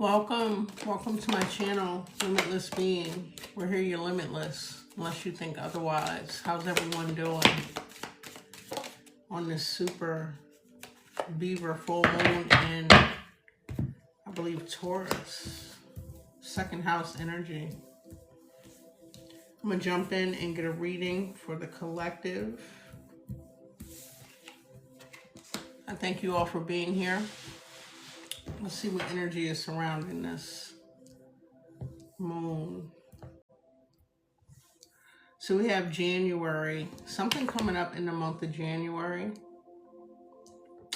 Welcome to my channel, Limitless Being. We're here, you're limitless, unless you think otherwise. How's everyone doing on this super beaver full moon in, I believe, Taurus, second house energy? I'm gonna jump in and get a reading for the collective. I thank you all for being here. Let's see what energy is surrounding this moon. So we have January, something coming up in the month of January.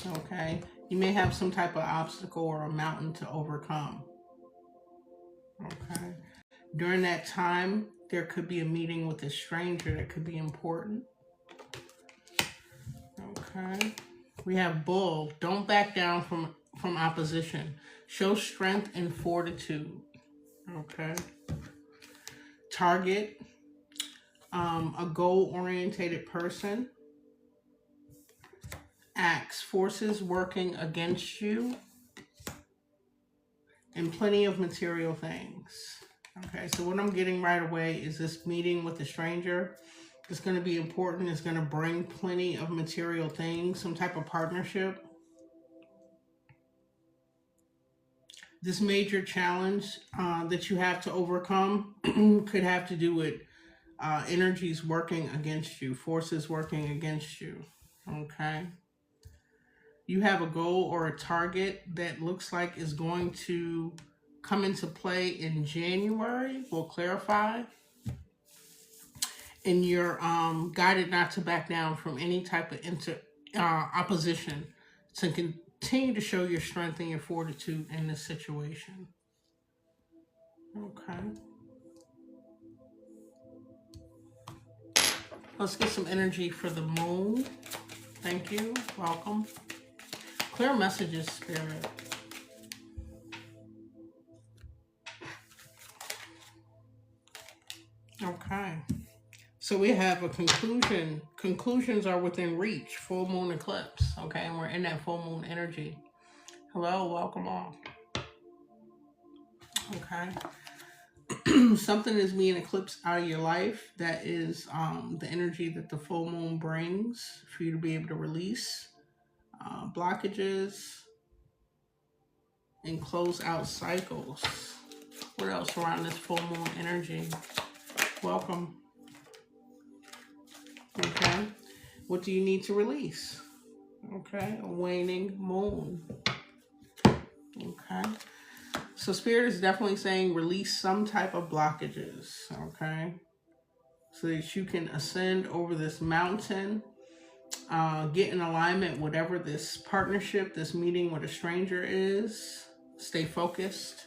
Okay, you may have some type of obstacle or a mountain to overcome. Okay, during that time, there could be a meeting with a stranger that could be important. Okay, we have Bull. Don't back down from opposition. Show strength and fortitude. Okay. Target, a goal-oriented person. Axe, forces working against you. And plenty of material things. Okay, so what I'm getting right away is this meeting with a stranger. It's going to be important. It's going to bring plenty of material things, some type of partnership. This major challenge that you have to overcome could have to do with energies working against you, forces working against you, okay? You have a goal or a target that looks like is going to come into play in January. We'll clarify. And you're guided not to back down from any type of opposition to continue to show your strength and your fortitude in this situation. Okay. Let's get some energy for the moon. Thank you. Welcome. Clear messages, Spirit. Okay. So we have a conclusion. Conclusions are within reach. Full moon eclipse. Okay, and we're in that full moon energy. Hello, welcome all. Okay. Something is being eclipsed out of your life. That is the energy that the full moon brings for you to be able to release blockages and close out cycles. What else around this full moon energy? Welcome. Okay, what do you need to release? Okay, a waning moon. Okay, so Spirit is definitely saying release some type of blockages, okay, so that you can ascend over this mountain, get in alignment, whatever this partnership, this meeting with a stranger is. Stay focused.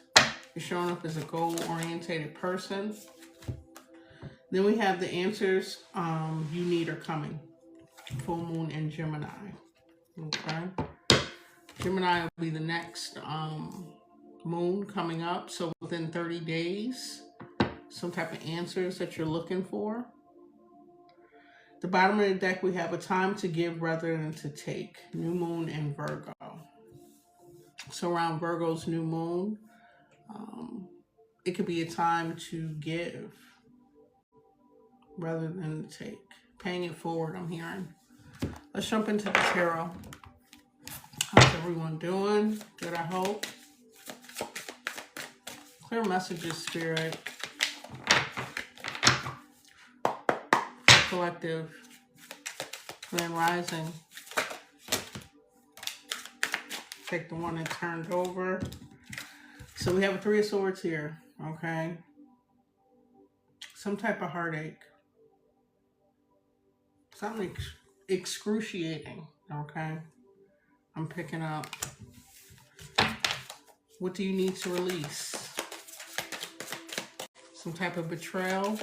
You're showing up as a goal-oriented person. Then we have the answers you need are coming. Full moon in Gemini. Okay. Gemini will be the next moon coming up. So within 30 days, some type of answers that you're looking for. The bottom of the deck, we have a time to give rather than to take. New moon in Virgo. So around Virgo's new moon, it could be a time to give rather than take. Paying it forward, I'm hearing. Let's jump into the tarot. How's everyone doing? Good, I hope. Clear messages, Spirit. Collective. Grand Rising. Take the one that turned over. So we have a Three of Swords here, okay? Some type of heartache. Something excruciating, okay? I'm picking up. What do you need to release? Some type of betrayal.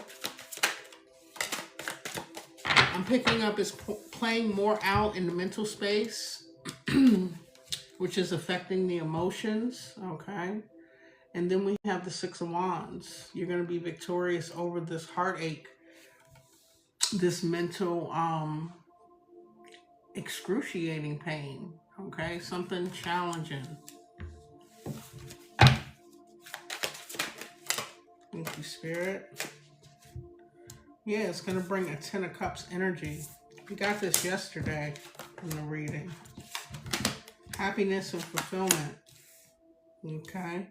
I'm picking up is playing more out in the mental space, which is affecting the emotions, okay? And then we have the Six of Wands. You're going to be victorious over this heartache, this mental excruciating pain, okay? Something challenging. Thank you, Spirit. Yeah, it's going to bring a 10 of Cups energy. We got this yesterday in the reading. Happiness and fulfillment. Okay.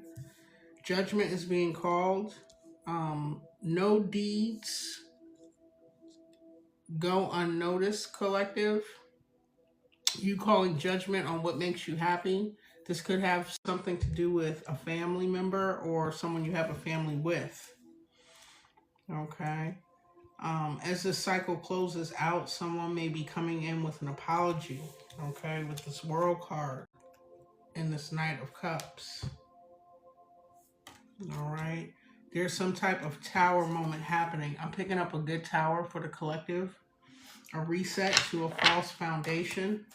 Judgment is being called. No deeds go unnoticed, collective. You calling judgment on what makes you happy. This could have something to do with a family member or someone you have a family with. Okay. As this cycle closes out, someone may be coming in with an apology. Okay, with this World card and this Knight of Cups. All right. There's some type of tower moment happening. I'm picking up a good tower for the collective. A reset to a false foundation.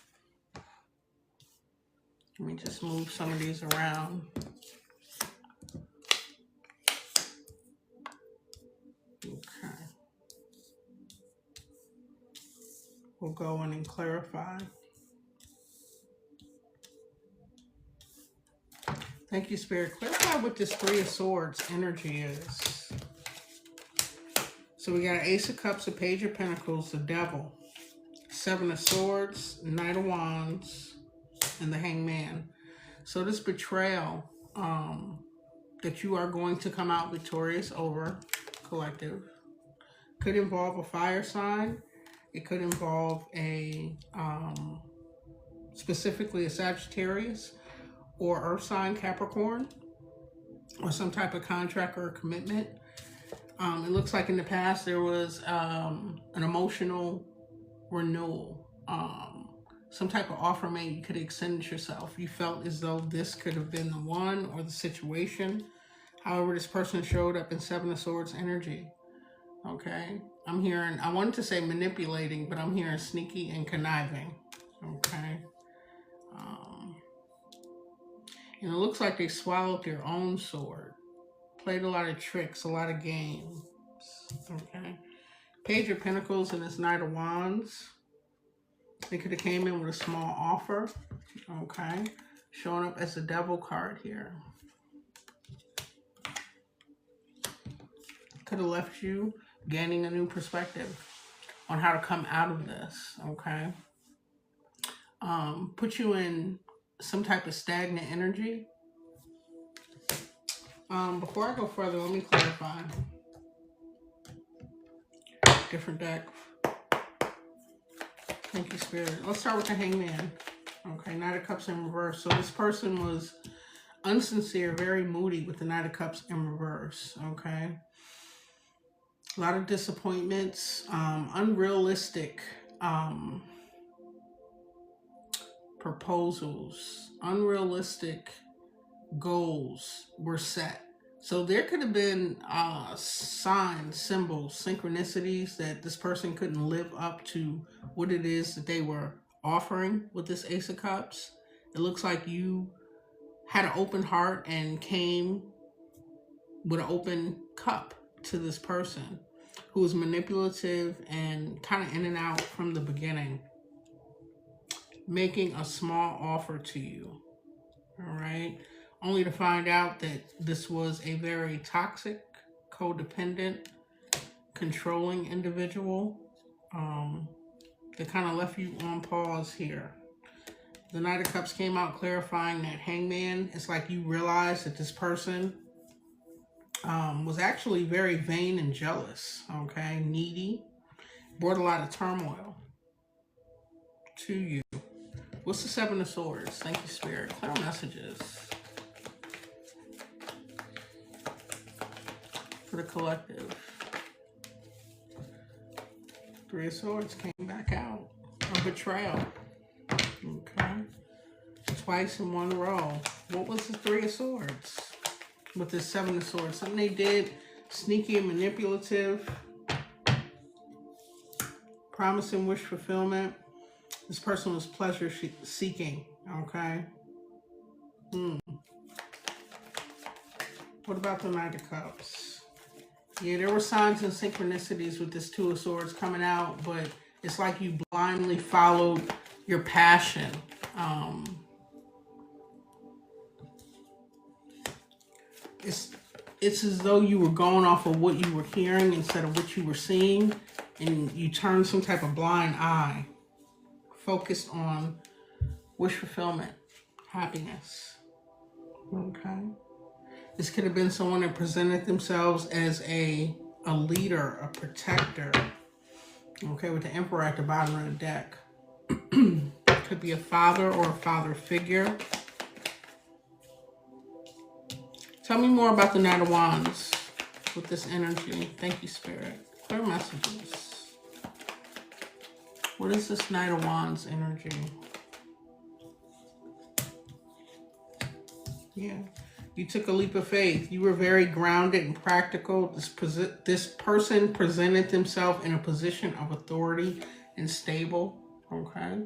Let me just move some of these around. Okay. We'll go in and clarify. Thank you, Spirit. Clarify what this Three of Swords energy is. So we got Ace of Cups, a Page of Pentacles, the Devil, Seven of Swords, Knight of Wands, and the Hangman. So this betrayal that you are going to come out victorious over, collective, could involve a fire sign. It could involve a specifically a Sagittarius or Earth sign, Capricorn, or some type of contract or commitment. It looks like in the past there was an emotional renewal, some type of offer made. You could extend yourself. You felt as though this could have been the one or the situation. However, this person showed up in Seven of Swords energy. Okay, I'm hearing, I wanted to say manipulating, but I'm hearing sneaky and conniving. Okay. And it looks like they swallowed their own sword. Played a lot of tricks, a lot of games. Okay. Page of Pentacles and this Knight of Wands. They could have came in with a small offer. Okay. Showing up as the Devil card here. Could have left you gaining a new perspective on how to come out of this. Okay. Put you in some type of stagnant energy. Before I go further, let me clarify. Different deck. Thank you, Spirit. Let's start with the Hangman. Okay, Knight of Cups in reverse. So this person was unsincere, very moody with the Knight of Cups in reverse. Okay. A lot of disappointments, unrealistic proposals, unrealistic goals were set. So there could have been signs, symbols, synchronicities that this person couldn't live up to what it is that they were offering with this Ace of Cups. It looks like you had an open heart and came with an open cup to this person who was manipulative and kind of in and out from the beginning, making a small offer to you. All right. Only to find out that this was a very toxic, codependent, controlling individual that kind of left you on pause here. The Knight of Cups came out clarifying that Hangman, it's like you realize that this person was actually very vain and jealous, okay, needy, brought a lot of turmoil to you. What's the Seven of Swords? Thank you, Spirit. Clear messages for the collective. Three of Swords came back out. A betrayal. Okay. Twice in one row. What was the Three of Swords with the Seven of Swords? Something they did sneaky and manipulative. Promising wish fulfillment. This person was pleasure seeking. Okay. What about the Knight of Cups? Yeah, there were signs and synchronicities with this Two of Swords coming out, but it's like you blindly followed your passion. it's as though you were going off of what you were hearing instead of what you were seeing, and you turned some type of blind eye, focused on wish fulfillment, happiness. Okay. This could have been someone that presented themselves as a leader, a protector. Okay, with the Emperor at the bottom of the deck. Could be a father or a father figure. Tell me more about the Knight of Wands with this energy. Thank you, Spirit. Clear messages. What is this Knight of Wands energy? Yeah. You took a leap of faith. You were very grounded and practical. This person presented themselves in a position of authority and stable. Okay.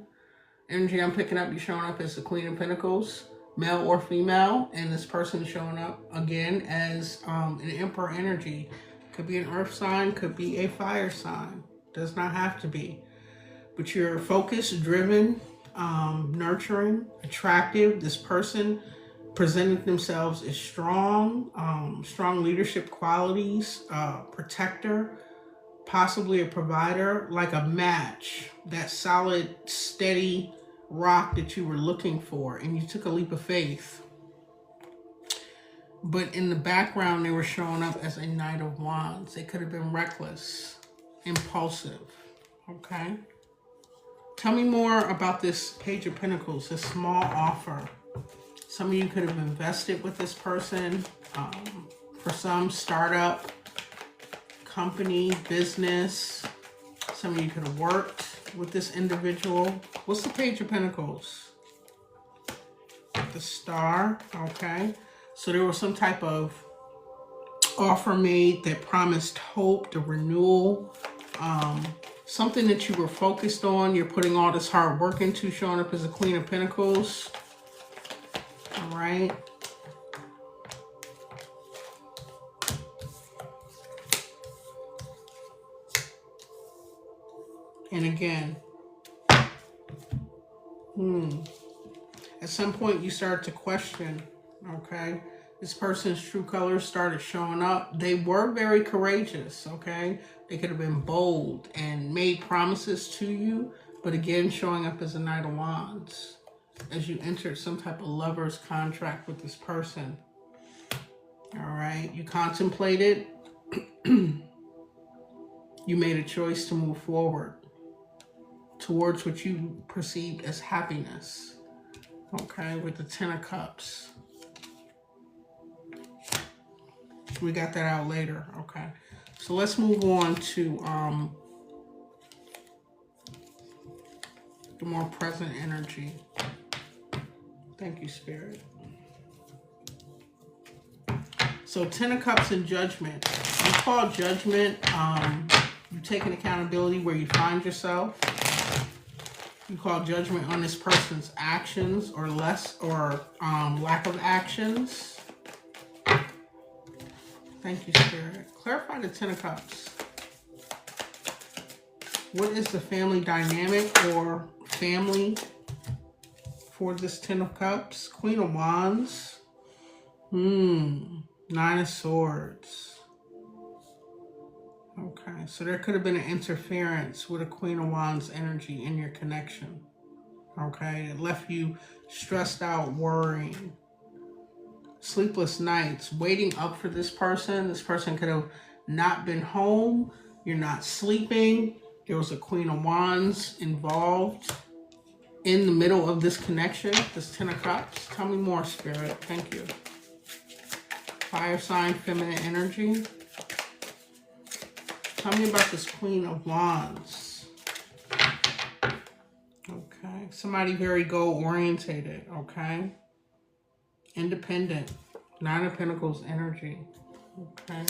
Energy I'm picking up, you're showing up as the Queen of Pentacles, male or female, and this person is showing up again as an Emperor energy. Could be an earth sign, could be a fire sign. Does not have to be. But you're focused, driven, nurturing, attractive. This person presented themselves as strong, strong leadership qualities, protector, possibly a provider, like a match, that solid, steady rock that you were looking for, and you took a leap of faith. But in the background, they were showing up as a Knight of Wands. They could have been reckless, impulsive, okay? Tell me more about this Page of Pentacles, this small offer. Some of you could have invested with this person. For some, startup, company, business. Some of you could have worked with this individual. What's the Page of Pentacles? The Star, okay. So there was some type of offer made that promised hope, the renewal, something that you were focused on. You're putting all this hard work into, showing up as a Queen of Pentacles. All right. And again, at some point you start to question, okay, this person's true colors started showing up. They were very courageous, okay? They could have been bold and made promises to you, but again, showing up as a Knight of Wands as you entered some type of lover's contract with this person. All right, you contemplated, you made a choice to move forward towards what you perceived as happiness, okay, with the Ten of Cups. We got that out later, okay. So let's move on to the more present energy. Thank you, Spirit. So Ten of Cups and Judgment. You call Judgment, you taking accountability where you find yourself. You call judgment on this person's actions or lack of actions. Thank you, Spirit. Clarify the Ten of Cups. What is the family dynamic or family for this Ten of Cups? Queen of Wands. Nine of Swords. Okay, so there could have been an interference with a Queen of Wands energy in your connection. Okay, it left you stressed out, worrying. Sleepless nights, waiting up for this person. This person could have not been home. You're not sleeping. There was a Queen of Wands involved in the middle of this connection, this Ten of Cups. Tell me more, Spirit. Thank you. Fire sign, feminine energy. Tell me about this Queen of Wands. Okay. Somebody very goal-orientated, okay? Independent. Nine of Pentacles energy. Okay.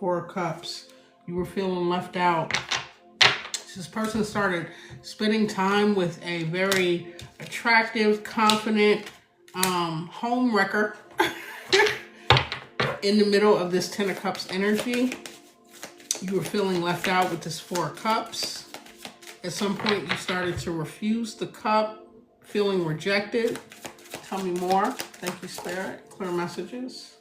Four of Cups. You were feeling left out. This person started spending time with a very attractive, confident, home wrecker in the middle of this Ten of Cups energy. You were feeling left out with this Four of Cups. At some point, you started to refuse the cup, feeling rejected. Tell me more. Thank you, Spirit. Clear messages.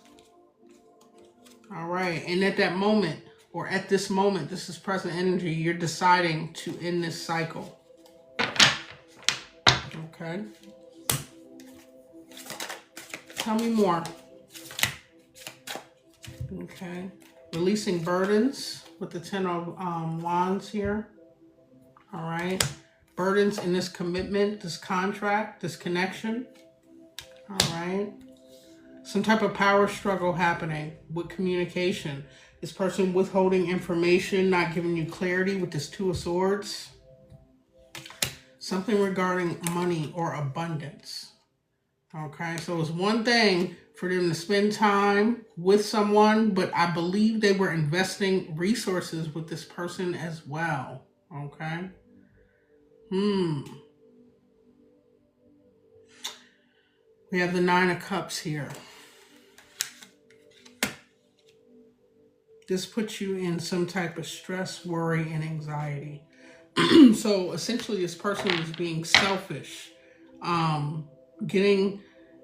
All right. And at that moment, or at this moment, this is present energy, you're deciding to end this cycle. Okay. Tell me more. Okay. Releasing burdens with the 10 of Wands here. All right. Burdens in this commitment, this contract, this connection. All right. Some type of power struggle happening with communication. This person withholding information, not giving you clarity with this 2 of Swords. Something regarding money or abundance. Okay, so it's one thing for them to spend time with someone, but I believe they were investing resources with this person as well. Okay. We have the 9 of Cups here. This puts you in some type of stress, worry, and anxiety. So essentially this person was being selfish.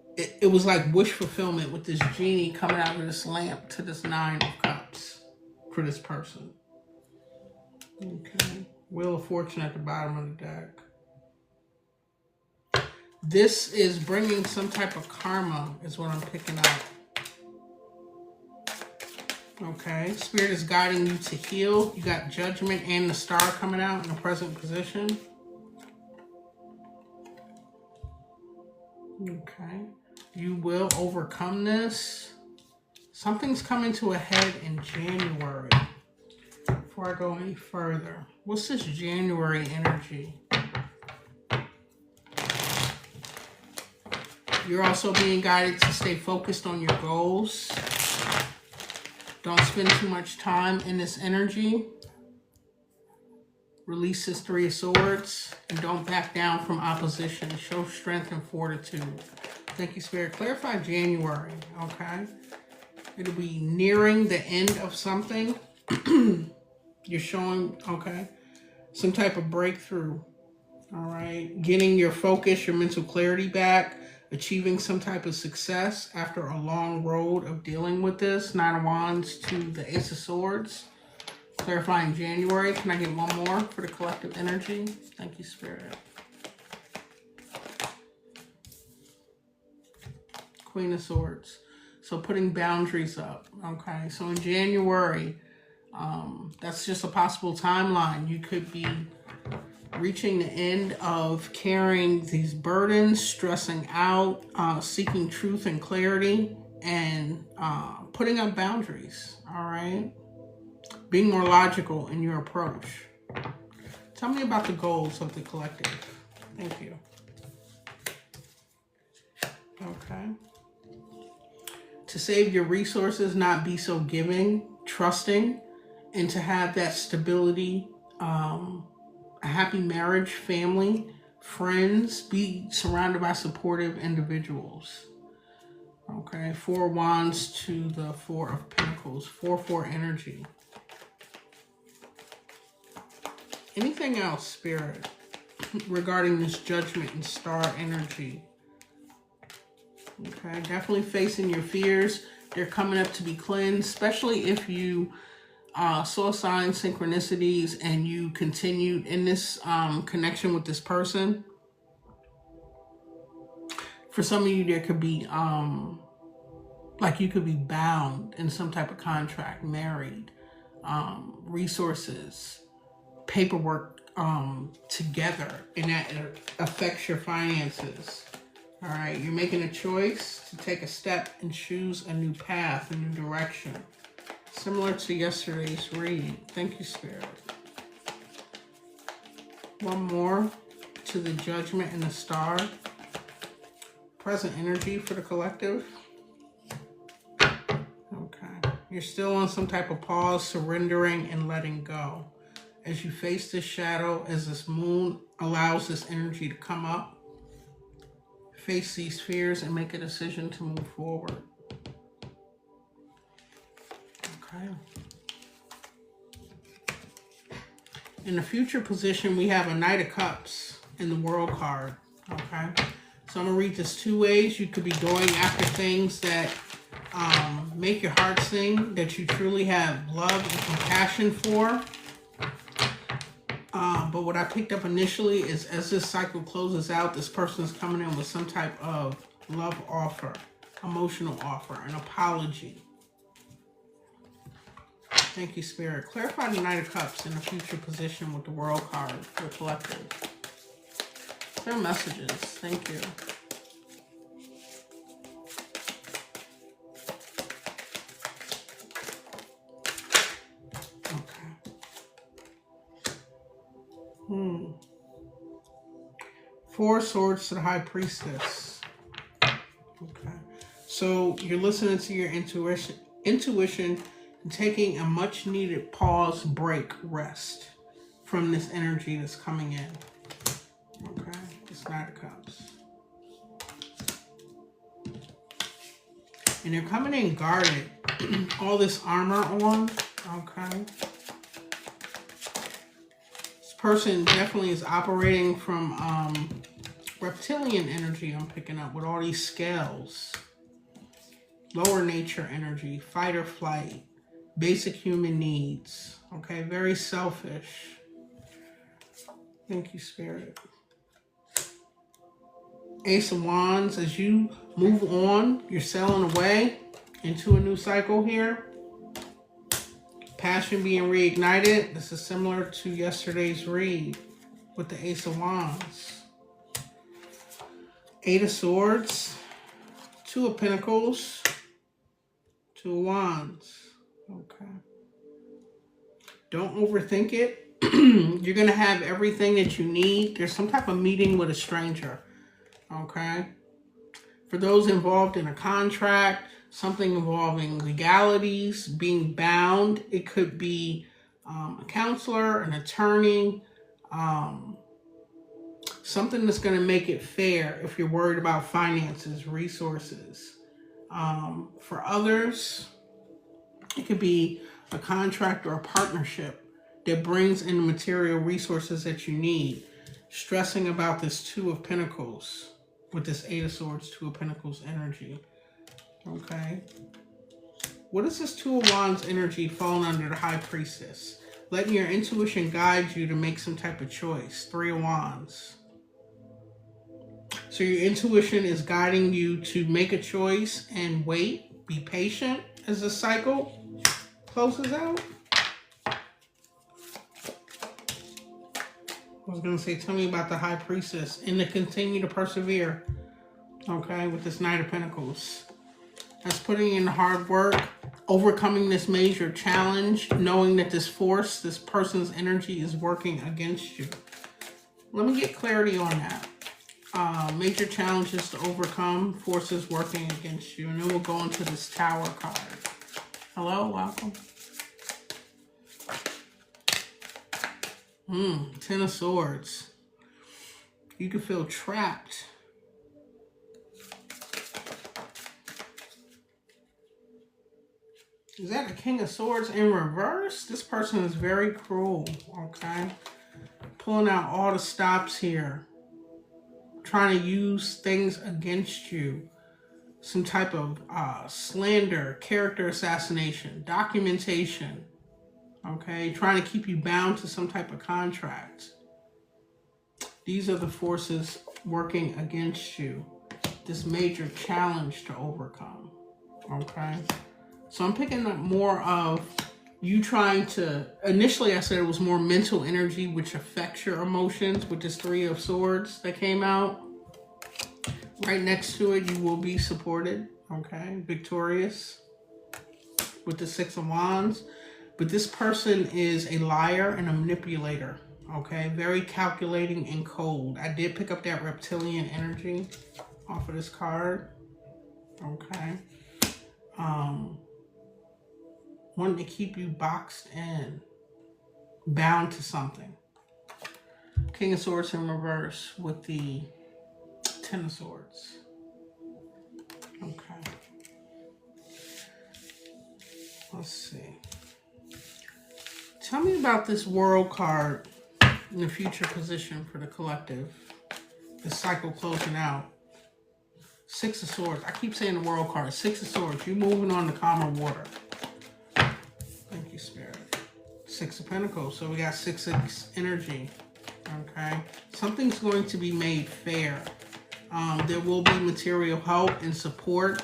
It was like wish fulfillment with this genie coming out of this lamp to this 9 of Cups for this person. Okay. Wheel of Fortune at the bottom of the deck. This is bringing some type of karma is what I'm picking up. Okay. Spirit is guiding you to heal. You got Judgment and the Star coming out in the present position. Okay. You will overcome this. Something's coming to a head in January. Before I go any further, what's this January energy? You're also being guided to stay focused on your goals. Don't spend too much time in this energy. Release this 3 of Swords. And don't back down from opposition. Show strength and fortitude. Thank you, Spirit. Clarify January, okay? It'll be nearing the end of something. You're showing, okay, some type of breakthrough, all right? Getting your focus, your mental clarity back. Achieving some type of success after a long road of dealing with this. 9 of Wands to the Ace of Swords. Clarifying January. Can I get one more for the collective energy? Thank you, Spirit. Queen of Swords. So putting boundaries up. Okay, so in January, that's just a possible timeline. You could be reaching the end of carrying these burdens, stressing out, seeking truth and clarity, and putting up boundaries, all right? Being more logical in your approach. Tell me about the goals of the collective. Thank you. Okay. To save your resources, not be so giving, trusting, and to have that stability, a happy marriage, family, friends, be surrounded by supportive individuals. Okay, 4 Wands to the 4 of Pentacles, 4-4 energy. Anything else, Spirit, regarding this Judgment and Star energy? Okay, definitely facing your fears. They're coming up to be cleansed, especially if you saw signs, synchronicities, and you continued in this connection with this person. For some of you, there could be, like you could be bound in some type of contract, married, resources, paperwork together, and that affects your finances. All right, you're making a choice to take a step and choose a new path, a new direction. Similar to yesterday's read. Thank you, Spirit. One more to the Judgment and the Star. Present energy for the collective. Okay. You're still on some type of pause, surrendering and letting go. As you face this shadow, as this moon allows this energy to come up, face these fears and make a decision to move forward. Okay. In the future position, we have a Knight of Cups in the World card. Okay. So I'm going to read this two ways. You could be going after things that make your heart sing, that you truly have love and compassion for. But what I picked up initially is as this cycle closes out, this person is coming in with some type of love offer, emotional offer, an apology. Thank you, Spirit. Clarify the Knight of Cups in the future position with the World card for the collective. Clear messages. Thank you. Four Swords to the High Priestess. Okay. So you're listening to your intuition and taking a much needed pause, break, rest from this energy that's coming in. Okay. It's Knight of Cups. And they're coming in guarded. All this armor on. Okay. Person definitely is operating from reptilian energy. I'm picking up with all these scales, lower nature energy, fight or flight, basic human needs. Okay, very selfish. Thank you, Spirit. Ace of Wands. As you move on, you're sailing away into a new cycle here. Passion being reignited. This is similar to yesterday's read with the Ace of Wands. Eight of Swords. Two of Pentacles. Two of Wands. Okay. Don't overthink it. You're going to have everything that you need. There's some type of meeting with a stranger. Okay. For those involved in a contract, something involving legalities, being bound. It could be a counselor, an attorney, something that's going to make it fair if you're worried about finances, resources. For others, it could be a contract or a partnership that brings in the material resources that you need. Stressing about this Two of Pentacles with this Eight of Swords, Two of Pentacles energy. Okay. What is this Two of Wands energy falling under the High Priestess? Letting your intuition guide you to make some type of choice. Three of Wands. So your intuition is guiding you to make a choice and wait. Be patient as the cycle closes out. I was going to say, tell me about the High Priestess and to continue to persevere. Okay, with this Knight of Pentacles. That's putting in the hard work, overcoming this major challenge, knowing that this force, this person's energy is working against you. Let me get clarity on that. Major challenges to overcome, forces working against you. And then we'll go into this Tower card. Hello, welcome. Ten of Swords. You can feel trapped. Is that a King of Swords in reverse? This person is very cruel, okay? Pulling out all the stops here. Trying to use things against you. Some type of slander, character assassination, documentation, okay? Trying to keep you bound to some type of contract. These are the forces working against you. This major challenge to overcome, okay? So I'm picking up more of you trying to, initially I said it was more mental energy which affects your emotions with this Three of Swords that came out. Right next to it, you will be supported, okay? Victorious with the Six of Wands. But this person is a liar and a manipulator, okay? Very calculating and cold. I did pick up that reptilian energy off of this card, okay? Wanting to keep you boxed in, bound to something. King of Swords in reverse with the Ten of Swords. Okay. Let's see. Tell me about this World card in the future position for the collective. The cycle closing out. Six of Swords. I keep saying the World card. Six of Swords. You're moving on to calmer water. Thank you, Spirit. Six of Pentacles. So we got 6-6 energy. Okay. Something's going to be made fair. There will be material help and support.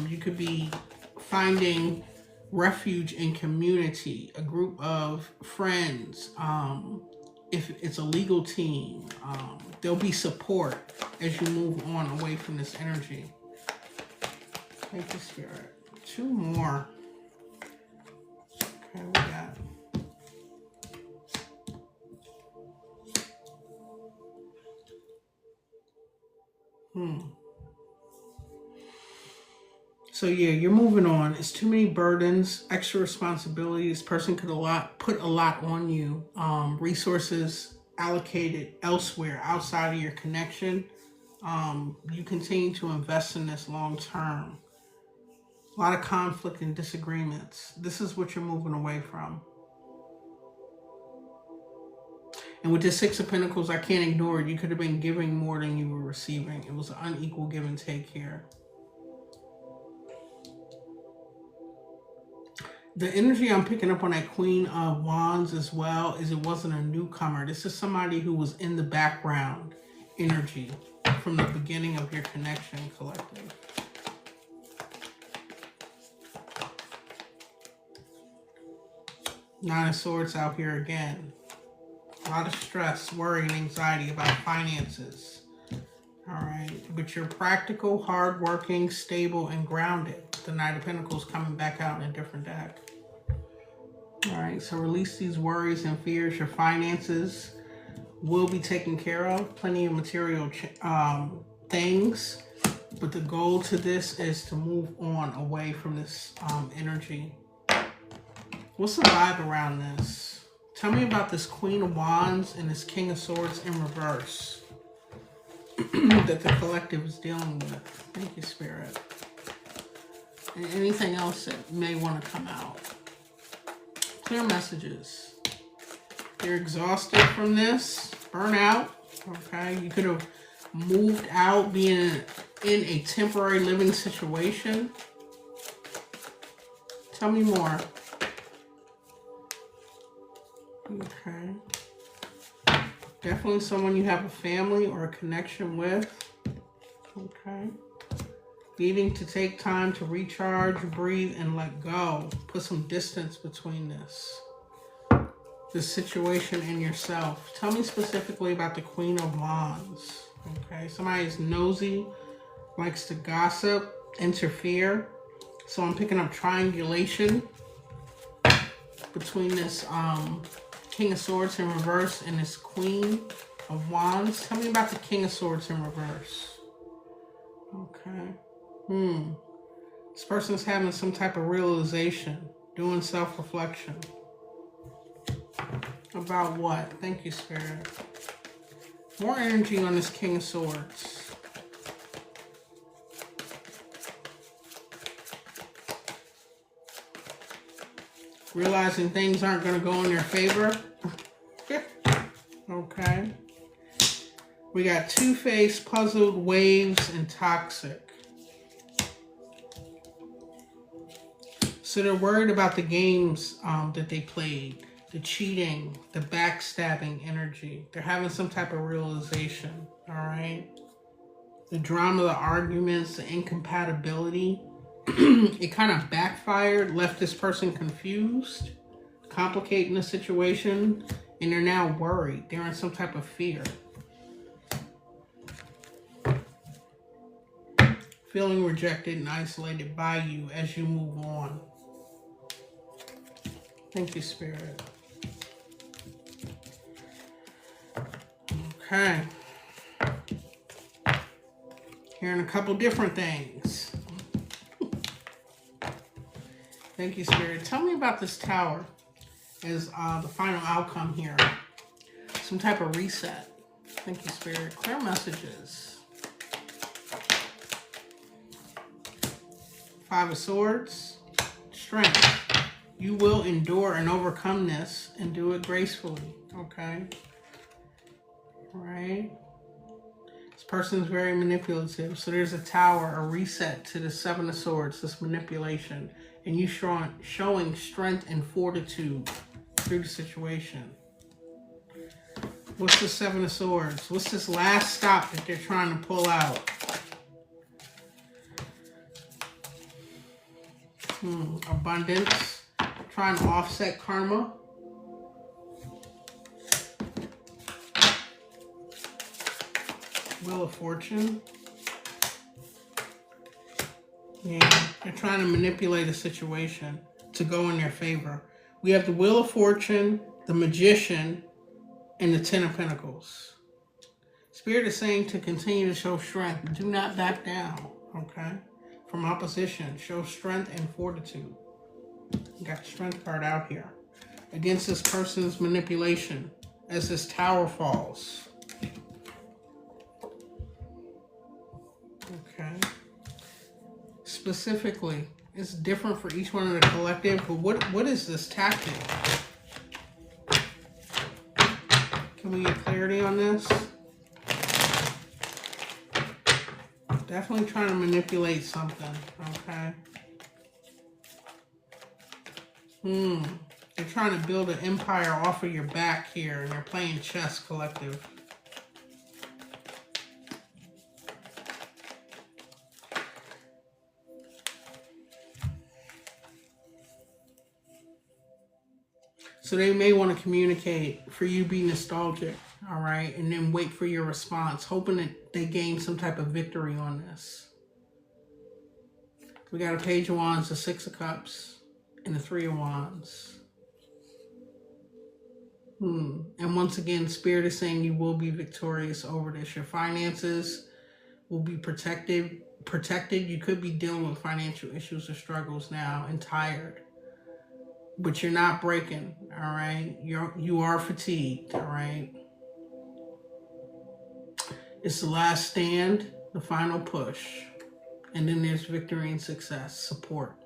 You could be finding refuge in community, a group of friends. If it's a legal team, there'll be support as you move on away from this energy. Thank you, Spirit. Two more. Okay, we got. So yeah, you're moving on. It's too many burdens, extra responsibilities. This person could put a lot on you. Resources allocated elsewhere outside of your connection. You continue to invest in this long term. A lot of conflict and disagreements. This is what you're moving away from. And with the Six of Pentacles, I can't ignore it. You could have been giving more than you were receiving. It was an unequal give and take here. The energy I'm picking up on that Queen of Wands as well is it wasn't a newcomer. This is somebody who was in the background energy from the beginning of your connection, collective. Nine of Swords out here again. A lot of stress, worry, and anxiety about finances. All right. But you're practical, hardworking, stable, and grounded. The Knight of Pentacles coming back out in a different deck. All right. So release these worries and fears. Your finances will be taken care of. Plenty of material things. But the goal to this is to move on away from this energy. What's the vibe around this? Tell me about this Queen of Wands and this King of Swords in reverse that the collective is dealing with. Thank you, Spirit. And anything else that may want to come out. Clear messages. You're exhausted from this. Burnout. Okay. You could have moved out, being in a temporary living situation. Tell me more. Okay. Definitely someone you have a family or a connection with. Okay. Needing to take time to recharge, breathe, and let go. Put some distance between this situation and yourself. Tell me specifically about the Queen of Wands. Okay. Somebody is nosy, likes to gossip, interfere. So I'm picking up triangulation between this King of Swords in reverse and this Queen of Wands. Tell me about the King of Swords in reverse. Okay. This person's having some type of realization, doing self-reflection. About what? Thank you, Spirit. More energy on this King of Swords. Realizing things aren't going to go in their favor. Okay. We got two-faced, puzzled, waves, and toxic. So they're worried about the games that they played. The cheating, the backstabbing energy. They're having some type of realization. All right. The drama, the arguments, the incompatibility. It kind of backfired, left this person confused, complicating the situation, and they're now worried. They're in some type of fear. Feeling rejected and isolated by you as you move on. Thank you, Spirit. Okay. Hearing a couple different things. Thank you, Spirit. Tell me about this Tower as the final outcome here. Some type of reset. Thank you, Spirit. Clear messages. Five of Swords. Strength. You will endure and overcome this and do it gracefully, okay? Right? This person is very manipulative. So there's a tower, a reset to the Seven of Swords, this manipulation. And you showing strength and fortitude through the situation. What's the Seven of Swords? What's this last stop that they're trying to pull out? Abundance. Trying to offset karma. Wheel of Fortune. Yeah, they're trying to manipulate a situation to go in their favor. We have the Wheel of Fortune, the Magician, and the Ten of Pentacles. Spirit is saying to continue to show strength. Do not back down, okay? From opposition, show strength and fortitude. You got the strength card out here. Against this person's manipulation as this tower falls. Okay. Specifically, it's different for each one of the collective, but what is this tactic? Can we get clarity on this? Definitely trying to manipulate something, okay? They're trying to build an empire off of your back here, and they're playing chess, collective. So they may want to communicate for you be nostalgic, all right? And then wait for your response, hoping that they gain some type of victory on this. We got a Page of Wands, a Six of Cups, and a Three of Wands. And once again, Spirit is saying you will be victorious over this. Your finances will be protected. You could be dealing with financial issues or struggles now and tired. But you're not breaking, all right? You are fatigued, all right? It's the last stand, the final push. And then there's victory and success, support.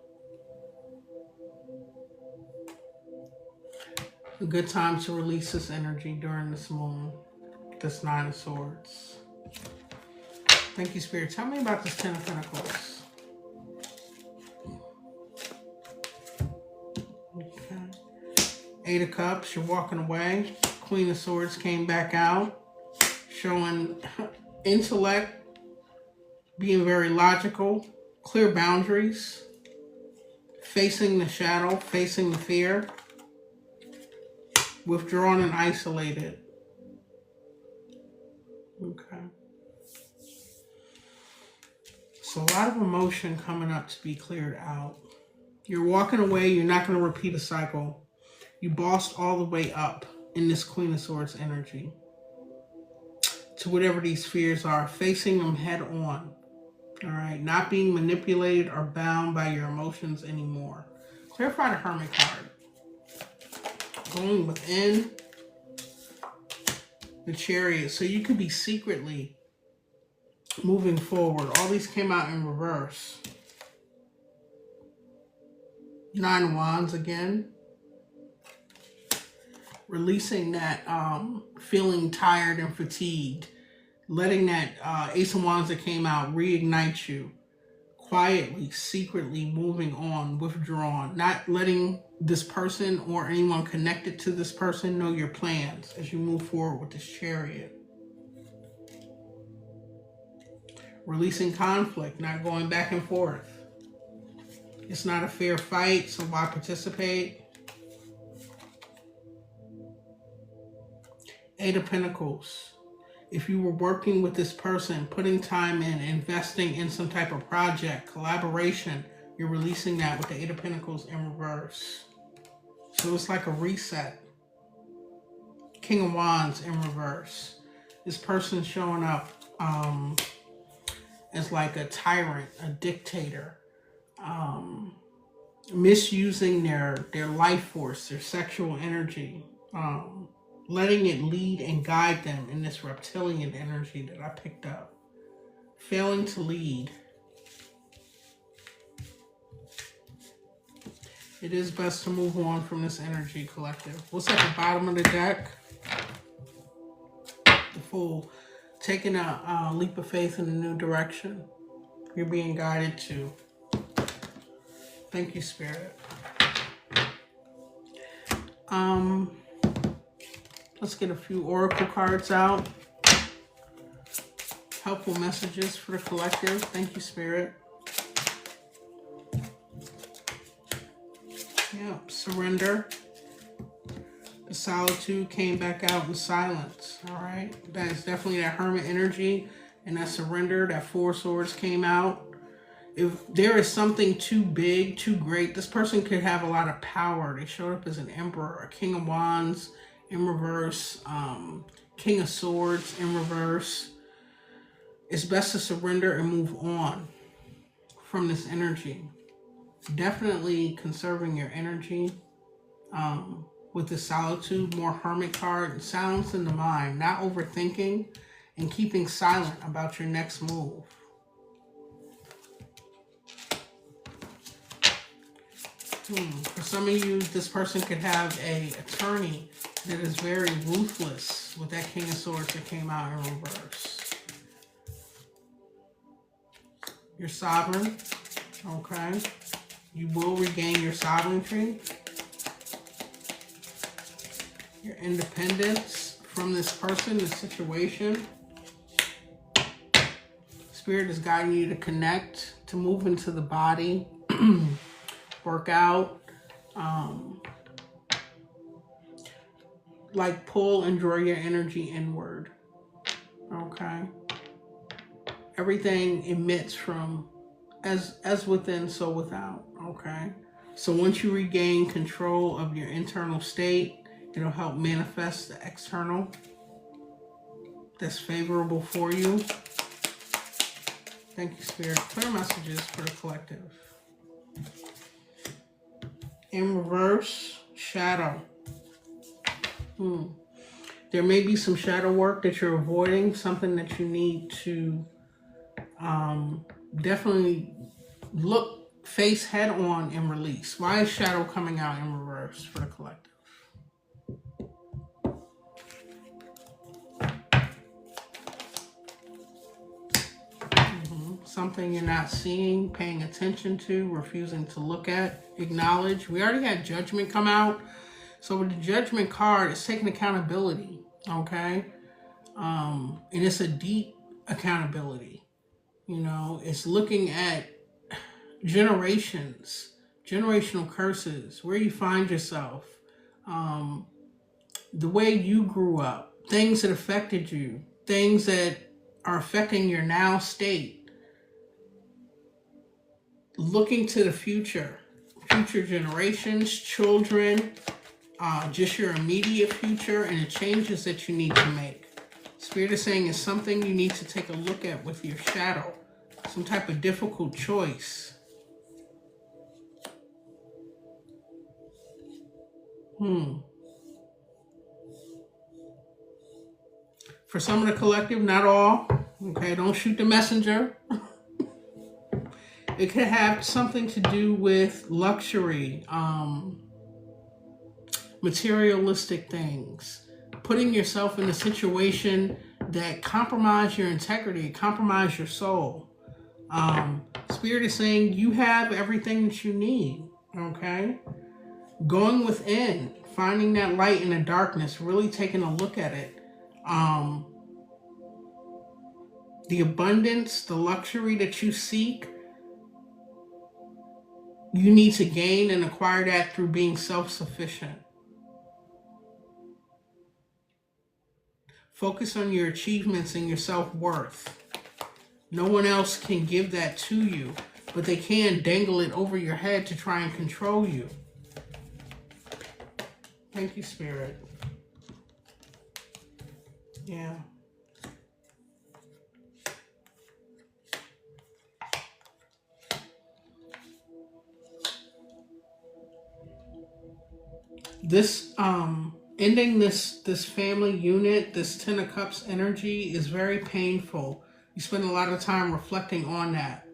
A good time to release this energy during this moon, this Nine of Swords. Thank you, Spirit. Tell me about this Ten of Pentacles. Eight of Cups, you're walking away. Queen of Swords came back out, showing intellect, being very logical, clear boundaries, facing the shadow, facing the fear, withdrawn and isolated. Okay. So a lot of emotion coming up to be cleared out. You're walking away, you're not going to repeat a cycle. You bossed all the way up in this Queen of Swords energy to whatever these fears are, facing them head on, all right? Not being manipulated or bound by your emotions anymore. Clarify the Hermit card. Going within the Chariot, so you could be secretly moving forward. All these came out in reverse. Nine of Wands again. Releasing that feeling tired and fatigued. Letting that Ace of Wands that came out reignite you. Quietly, secretly moving on, withdrawn. Not letting this person or anyone connected to this person know your plans as you move forward with this Chariot. Releasing conflict, not going back and forth. It's not a fair fight, so why participate? Eight of Pentacles. If you were working with this person, putting time in, investing in some type of project, collaboration, you're releasing that with the Eight of Pentacles in reverse. So it's like a reset. King of Wands in reverse. This person showing up as like a tyrant, a dictator, misusing their life force, their sexual energy, letting it lead and guide them in this reptilian energy that I picked up. Failing to lead. It is best to move on from this energy, collective. What's at the bottom of the deck? The Fool. Taking a leap of faith in a new direction. You're being guided to. Thank you, Spirit. Let's get a few oracle cards out. Helpful messages for the collective. Thank you, Spirit. Yep, surrender. The solitude came back out in silence. All right, that is definitely that hermit energy, and that surrender. That Four Swords came out. If there is something too big, too great, this person could have a lot of power. They showed up as an emperor, a king of wands in reverse, king of swords in reverse. It's best to surrender and move on from this energy. Definitely conserving your energy. With the solitude, more hermit card, and silence in the mind, not overthinking, and keeping silent about your next move. For some of you, this person could have an attorney that is very ruthless with that King of Swords that came out in reverse. You're sovereign, okay? You will regain your sovereignty. Your independence from this person, this situation. Spirit is guiding you to connect, to move into the body, work out, like pull and draw your energy inward, okay? Everything emits from as within, so without, okay? So once you regain control of your internal state, it'll help manifest the external that's favorable for you. Thank you, Spirit. Clear messages for the collective. In reverse, shadow. There may be some shadow work that you're avoiding, something that you need to definitely face head on and release. Why is shadow coming out in reverse for the collective? Something you're not seeing, paying attention to, refusing to look at, acknowledge. We already had judgment come out. So with the judgment card, it's taking accountability, okay? And it's a deep accountability. You know, it's looking at generations, generational curses, where you find yourself, the way you grew up, things that affected you, things that are affecting your now state. Looking to the future generations, children, just your immediate future, and the changes that you need to make. Spirit is saying it's something you need to take a look at with your shadow. Some type of difficult choice. For some of the collective, not all. Okay, don't shoot the messenger. It could have something to do with luxury, materialistic things, putting yourself in a situation that compromise your integrity, compromise your soul. Spirit is saying you have everything that you need, okay? Going within, finding that light in the darkness, really taking a look at it. The abundance, the luxury that you seek, you need to gain and acquire that through being self-sufficient. Focus on your achievements and your self-worth. No one else can give that to you, but they can dangle it over your head to try and control you. Thank you, Spirit. Yeah. This ending this family unit, this Ten of Cups energy is very painful. You spend a lot of time reflecting on that.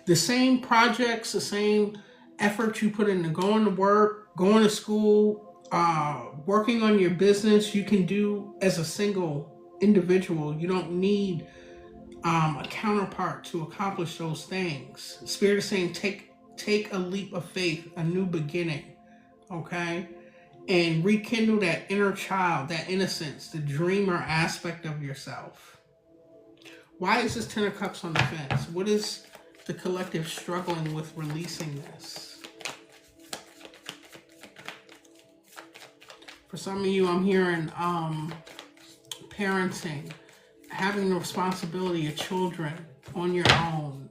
The same projects, the same effort you put into going to work, going to school, working on your business, you can do as a single individual. You don't need a counterpart to accomplish those things. Spirit is saying take a leap of faith, a new beginning, okay? And rekindle that inner child, that innocence, the dreamer aspect of yourself. Why is this Ten of Cups on the fence? What is the collective struggling with releasing this? For some of you, I'm hearing parenting, having the responsibility of children on your own.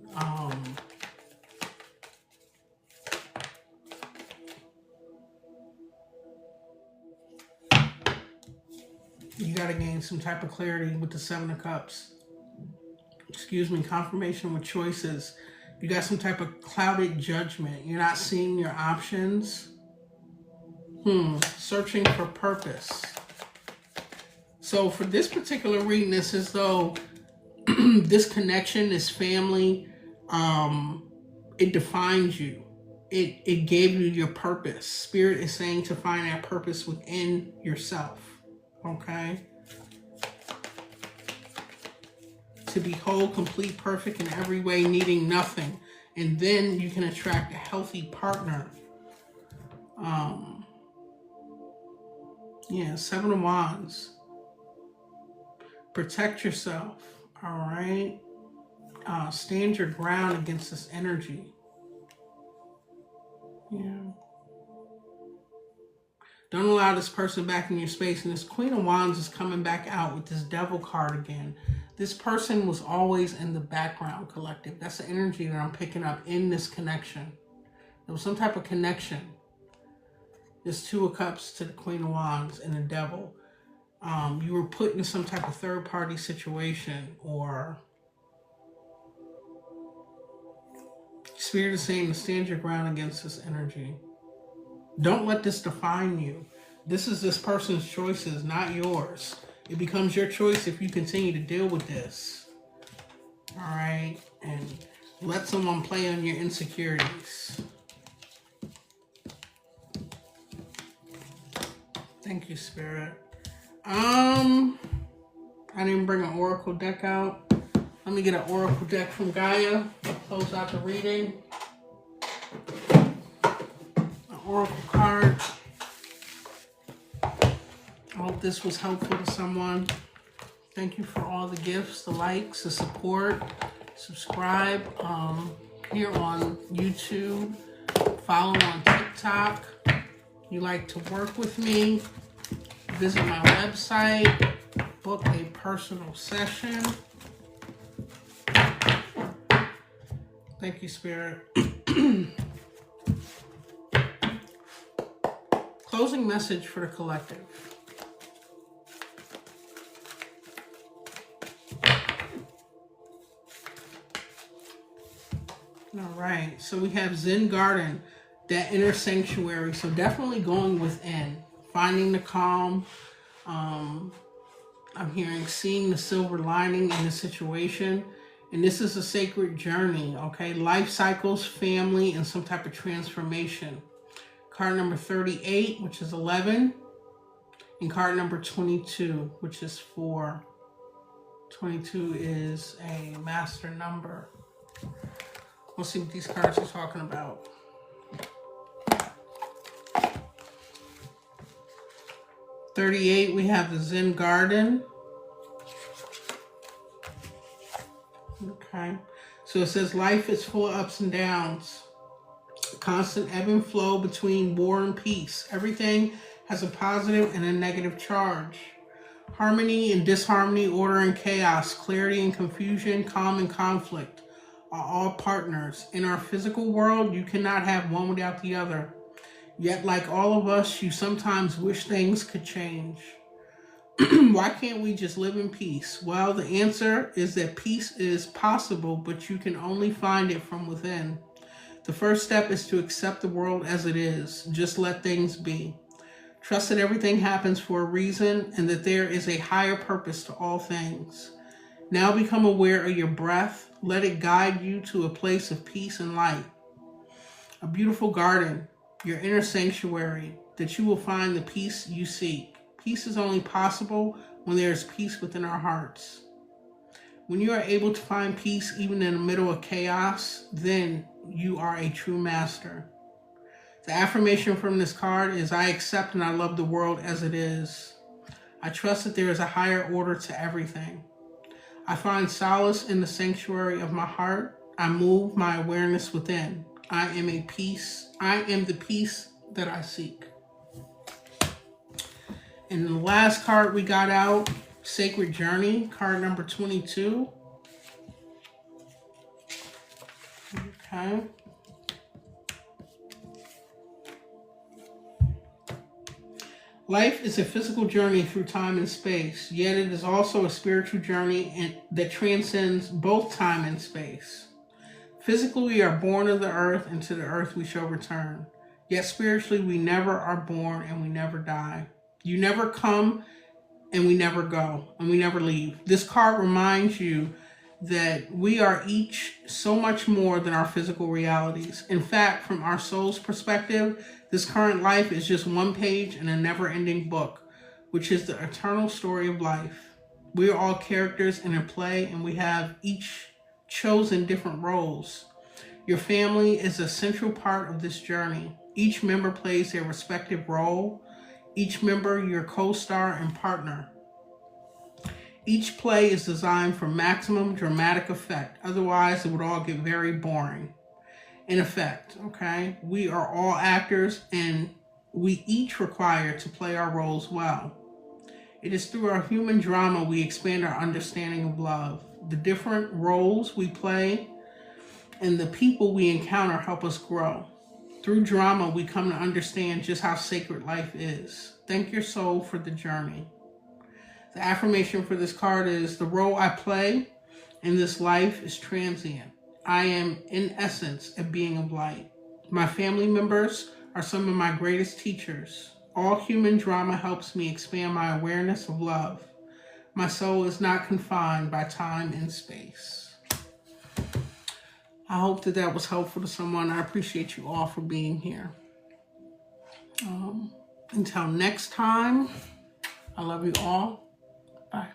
You got to gain some type of clarity with the Seven of Cups. Excuse me, confirmation with choices. You got some type of clouded judgment. You're not seeing your options. Searching for purpose. So for this particular reading, it's as though this connection, this family, it defines you. It gave you your purpose. Spirit is saying to find that purpose within yourself. Okay? To be whole, complete, perfect in every way, needing nothing. And then you can attract a healthy partner. Yeah, Seven of Wands. Protect yourself, all right? Stand your ground against this energy. Yeah. Don't allow this person back in your space. And this Queen of Wands is coming back out with this Devil card again. This person was always in the background, collective. That's the energy that I'm picking up in this connection. There was some type of connection. This Two of Cups to the Queen of Wands and the Devil. You were put in some type of third-party situation, or Spirit is saying to stand your ground against this energy. Don't let this define you. This is this person's choices, not yours. It becomes your choice if you continue to deal with this. All right? And let someone play on your insecurities. Thank you, Spirit. I didn't bring an oracle deck out. Let me get an oracle deck from Gaia. Close out the reading. An oracle card. I hope this was helpful to someone. Thank you for all the gifts, the likes, the support. Subscribe here on YouTube. Follow on TikTok. You like to work with me, visit my website, book a personal session. Thank you, Spirit. Closing message for the collective. All right, so we have Zen Garden, that inner sanctuary. So definitely going within, finding the calm. I'm hearing seeing the silver lining in the situation. And this is a sacred journey, okay? Life cycles, family, and some type of transformation. Card number 38, which is 11. And card number 22, which is 4. 22 is a master number. We'll see what these cards are talking about. $38, we have the Zen Garden. Okay. So it says life is full of ups and downs. Constant ebb and flow between war and peace. Everything has a positive and a negative charge. Harmony and disharmony, order and chaos, clarity and confusion, calm and conflict are all partners. In our physical world, you cannot have one without the other. Yet, like all of us, you sometimes wish things could change. Why can't we just live in peace? Well, the answer is that peace is possible, but you can only find it from within. The first step is to accept the world as it is. Just let things be. Trust that everything happens for a reason and that there is a higher purpose to all things. Now become aware of your breath. Let it guide you to a place of peace and light. A beautiful garden, your inner sanctuary, that you will find the peace you seek. Peace is only possible when there is peace within our hearts. When you are able to find peace even in the middle of chaos, then you are a true master. The affirmation from this card is, I accept and I love the world as it is. I trust that there is a higher order to everything. I find solace in the sanctuary of my heart. I move my awareness within. I am the peace that I seek. And the last card we got out, Sacred Journey, card number 22. Okay. Life is a physical journey through time and space, yet it is also a spiritual journey that transcends both time and space. Physically, we are born of the earth, and to the earth we shall return. Yet spiritually, we never are born and we never die. You never come and we never go and we never leave. This card reminds you that we are each so much more than our physical realities. In fact, from our soul's perspective, this current life is just one page in a never-ending book, which is the eternal story of life. We are all characters in a play, and we have each chosen different roles. Your family is a central part of this journey. Each member plays their respective role. Each member your co-star and partner. Each play is designed for maximum dramatic effect. Otherwise, it would all get very boring. In effect, okay? We are all actors, and we each require to play our roles well. It is through our human drama we expand our understanding of love. The different roles we play and the people we encounter help us grow. Through drama, we come to understand just how sacred life is. Thank your soul for the journey. The affirmation for this card is, the role I play in this life is transient. I am, in essence, a being of light. My family members are some of my greatest teachers. All human drama helps me expand my awareness of love. My soul is not confined by time and space. I hope that was helpful to someone. I appreciate you all for being here. Until next time, I love you all. Bye.